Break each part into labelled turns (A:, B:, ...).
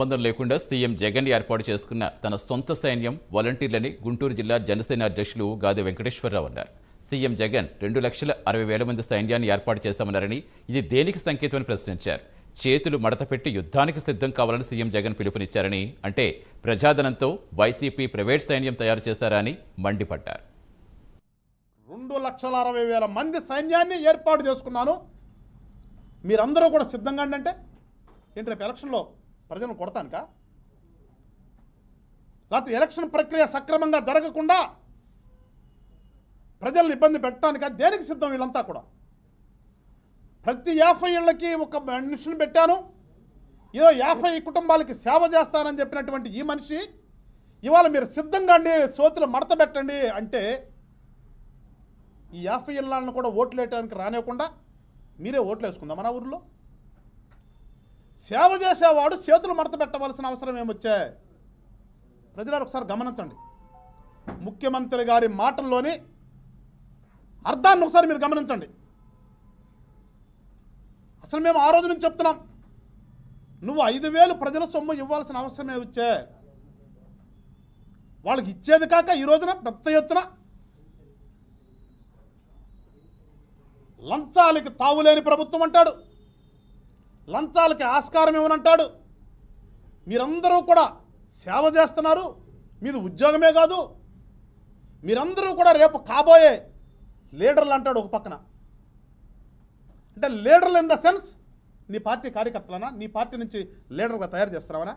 A: ఒప్పందం లేకుండా సీఎం జగన్ ఏర్పాటు చేసుకున్న తన సొంత సైన్యం వాలంటీర్లని గుంటూరు జిల్లా జనసేన అధ్యక్షులు గాది వెంకటేశ్వరరావు అన్నారు. సీఎం జగన్ 2,60,000 మంది సైన్యాన్ని ఏర్పాటు చేశామన్నారని, ఇది దేనికి సంకేతమని ప్రశ్నించారు. చేతులు మడతపెట్టి యుద్ధానికి సిద్ధం కావాలని సీఎం జగన్ పిలుపునిచ్చారని, అంటే ప్రజాధనంతో వైసీపీ ప్రైవేట్ సైన్యం తయారు చేశారా అని మండిపడ్డారు.
B: 2,60,000 మంది సైన్యాన్ని ఏర్పాటు చేసుకున్నాను, మీరందరూ కూడా సిద్ధంగా అంటే ఏంటి? రేపు ఎలక్షన్లో ప్రజలను కొడతానుక, లేకపోతే ఎలక్షన్ ప్రక్రియ సక్రమంగా జరగకుండా ప్రజలను ఇబ్బంది పెట్టడానిక? దేనికి సిద్ధం వీళ్ళంతా కూడా? ప్రతి 50 ఇళ్ళకి ఒక మనిషిని పెట్టాను, ఏదో 50 కుటుంబాలకి సేవ చేస్తానని చెప్పినటువంటి ఈ మనిషి ఇవాళ మీరు సిద్ధంగా అండి, సోతులు మడత పెట్టండి అంటే ఈ 50 ఇళ్ళను కూడా ఓట్లు వేయడానికి రానివ్వకుండా మీరే ఓట్లు వేసుకుందాం. మన ఊరిలో సేవ చేసేవాడు చేతులు మడత పెట్టవలసిన అవసరం ఏమొచ్చాయి? ప్రజలు ఒకసారి గమనించండి. ముఖ్యమంత్రి గారి మాటల్లోని అర్థాన్ని ఒకసారి మీరు గమనించండి. అసలు మేము ఆ రోజు నుంచి చెప్తున్నాం, నువ్వు 5,000 ప్రజల సొమ్ము ఇవ్వాల్సిన అవసరమే వచ్చే, వాళ్ళకి ఇచ్చేది కాక ఈ రోజున పెద్ద ఎత్తున లంచాలకి తావులేని ప్రభుత్వం అంటాడు, లంచాలకి ఆస్కారం ఇవ్వనంటాడు. మీరందరూ కూడా సేవ చేస్తున్నారు, మీది ఉద్యోగమే కాదు, మీరందరూ కూడా రేపు కాబోయే లీడర్లు అంటాడు ఒక పక్కన. అంటే లీడర్లు ఇన్ ద సెన్స్ నీ పార్టీ కార్యకర్తలనా, నీ పార్టీ నుంచి లీడర్గా తయారు చేస్తున్నావనా?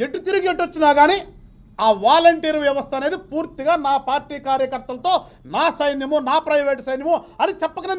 B: ఎటు తిరిగి ఎటు వచ్చినా కానీ ఆ వాలంటీర్ వ్యవస్థ అనేది పూర్తిగా నా పార్టీ కార్యకర్తలతో, నా సైన్యము, నా ప్రైవేట్ సైన్యము అని చెప్పకనే